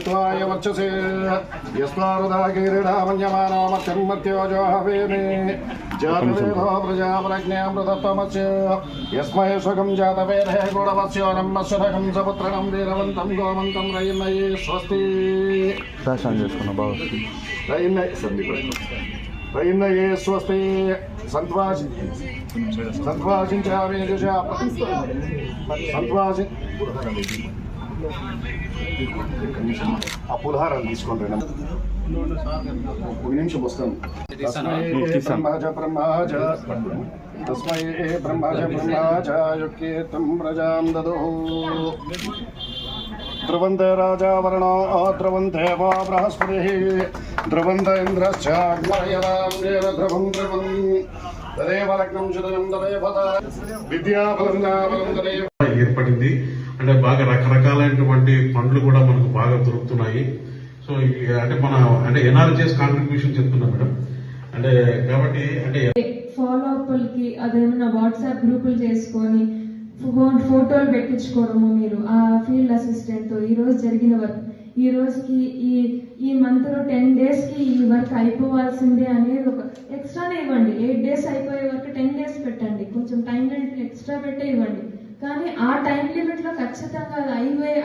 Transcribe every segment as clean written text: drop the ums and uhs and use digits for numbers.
वित्वाय वर्चसे यस्मारुदाकीर्णामन्यमानामत्यमत्योजो हवेमे जातवेदो प्रजाप्रज्ञामृतत्वमस्य यस्मै सुखं जातवेदे गुणवस्यो नमस्सुरकं सपुत्रणं वीरवन्तं गोमन्तं रयिन्नये स्वस्ति रयिन्नये स्वस्ति संत्वासिंचामि संत्वासि ఆ పులిహారాలు తీసుకోండి ఒక నిమిషం వస్తాను తస్మై బ్రహ్మజ యుక్తం ప్రజాం దదో ధ్రువంతే రాజా వర్ణో ధ్రువంతే వా బృహస్పతి ధ్రువంత ఇంద్రశ్చాగ్మయదాం దేవ ధ్రువం ధ్రువం తదేవ లగ్నం శుద్ధం తదేవ విద్యాబలం తదేవ ఏర్పడింది. అంటే బాగా రకరకాలైనటువంటి పండ్లు కూడా మనకు బాగా దొరుకుతున్నాయి. సో అంటే మన అంటే ఎన్ఆర్జీఎస్ కాంట్రిబ్యూషన్ చెప్తున్నాం మేడం. అంటే కాబట్టి అంటే ఫాలో అప్లకి అదేమన్నా వాట్సాప్ గ్రూపులు చేసుకొని ఫోటోలు పెట్టించుకోవడము మీరు ఆ ఫీల్డ్ అసిస్టెంట్ తో ఈ రోజు జరిగిన వర్క్ ఈ రోజుకి ఈ మంత్ లో 10 days కి ఈ వర్క్ అయిపోవాల్సిందే అనేది ఒక ఎక్స్ట్రానే ఇవ్వండి. 8 days అయిపోయే వరకు 10 days పెట్టండి, కొంచెం టైం లిమిట్ ఎక్స్ట్రా పెట్టే ఇవ్వండి. కానీ ఆ టైం లిమిట్ లో ఖచ్చితంగా అది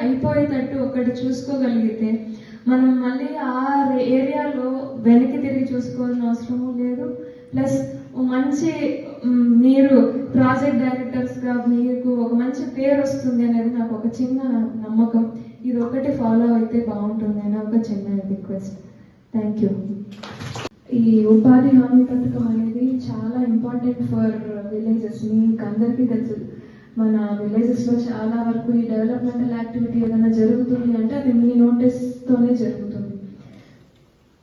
అయిపోయేటట్టు ఒకటి చూసుకోగలిగితే మనం మళ్ళీ ఆ ఏరియాలో వెనక్కి తిరిగి చూసుకోవాల్సిన అవసరము లేదు. ప్లస్ మంచి మీరు ప్రాజెక్ట్ డైరెక్టర్స్ గా మీకు ఒక మంచి పేరు వస్తుంది అనేది నాకు ఒక చిన్న నమ్మకం. ఇది ఒకటి ఫాలో అయితే బాగుంటుంది అని ఒక చిన్న రిక్వెస్ట్. Thank you. ఈ ఉపాధి హామీ పథకం అనేది చాలా ఇంపార్టెంట్ ఫర్ విలేజెస్. మీకు అందరికీ తెలుసు మన విలేజెస్ లో చాలా వరకు ఈ డెవలప్మెంటల్ యాక్టివిటీ ఏదైనా జరుగుతుంది అంటే అది మీ నోటీస్ తోనే జరుగుతుంది.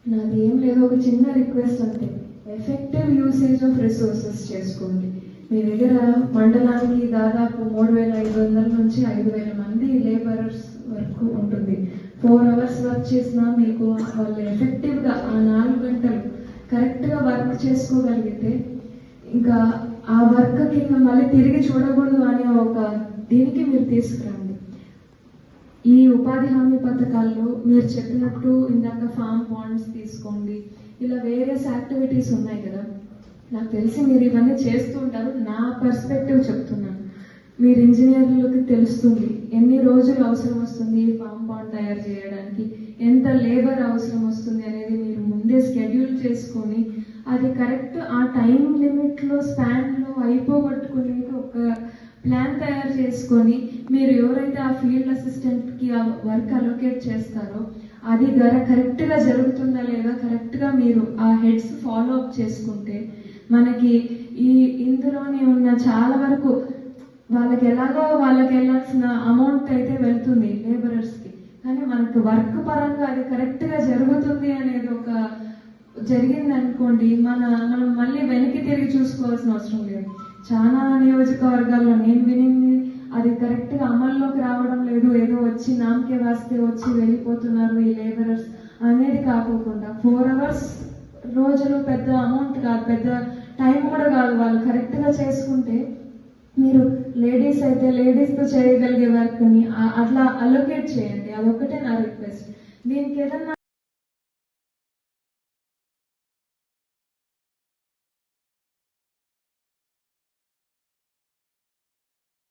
నాది ఏం లేదు, ఒక చిన్న రిక్వెస్ట్ అంతే. ఎఫెక్టివ్ యూసేజ్ ఆఫ్ రిసోర్సెస్ చేసుకోండి. మీ దగ్గర మండలానికి దాదాపు 3500 నుంచి 5000 మంది లేబరర్స్ వరకు ఉంటుంది. 4 hours వర్క్ చేసినా మీకు వాళ్ళు ఎఫెక్టివ్ గా ఆ 4 గంటలు కరెక్ట్ గా వర్క్ చేసుకోగలిగితే ఇంకా ఆ వర్క్ కి మళ్ళీ తిరిగి చూడకూడదు అనే ఒక దీనికి మీరు తీసుకురండి. ఈ ఉపాధి హామీ పథకాల్లో మీరు చెప్పినట్టు ఇందాక ఫామ్ బాండ్స్ తీసుకోండి, ఇలా వేరియస్ యాక్టివిటీస్ ఉన్నాయి కదా. నాకు తెలిసి మీరు ఇవన్నీ చేస్తూ ఉంటారు. నా పర్స్పెక్టివ్ చెప్తున్నాను. మీరు ఇంజనీర్లకు తెలుస్తుంది ఎన్ని రోజులు అవసరం వస్తుంది ఫామ్ బాండ్ తయారు చేయడానికి, ఎంత లేబర్ అవసరం వస్తుంది అనేది మీరు ముందే షెడ్యూల్ చేసుకొని అది కరెక్ట్ ఆ టైం లిమిట్ లో స్పాన్ లో అయిపోగొట్టుకుని ఒక ప్లాన్ తయారు చేసుకొని మీరు ఎవరైతే ఆ ఫీల్డ్ అసిస్టెంట్ కి ఆ వర్క్ అలొకేట్ చేస్తారో అది కరెక్ట్ గా జరుగుతుందా లేదా కరెక్ట్ గా మీరు ఆ హెడ్స్ ఫాలో అప్ చేసుకుంటే మనకి ఇందులోనే ఉన్న చాలా వరకు వాళ్ళకి ఎలాగో వాళ్ళకి వెళ్ళాల్సిన అమౌంట్ అయితే వెళ్తుంది లేబరర్స్ కి, కానీ మనకు వర్క్ పరంగా అది కరెక్ట్ గా జరుగుతుంది అనేది ఒక జరిగింది అనుకోండి, మనం మళ్ళీ వెనక్కి తిరిగి చూసుకోవాల్సిన అవసరం లేదు. చాలా నియోజకవర్గాల్లో నేను వినింది అది కరెక్ట్ గా అమల్లోకి రావడం లేదు, ఏదో వచ్చి నామకే వాస్తే వచ్చి వెళ్ళిపోతున్నారు ఈ లేబరర్స్ అనేది కాకోకుండా 4 hours రోజులు పెద్ద అమౌంట్ కాదు, పెద్ద టైం కూడా కాదు. వాళ్ళు కరెక్ట్ గా చేసుకుంటే మీరు లేడీస్ అయితే లేడీస్ తో చేయగలిగే వర్క్ ని అట్లా అలొకేట్ చేయండి. అదొకటే నా రిక్వెస్ట్. దీనికి ఏదన్నా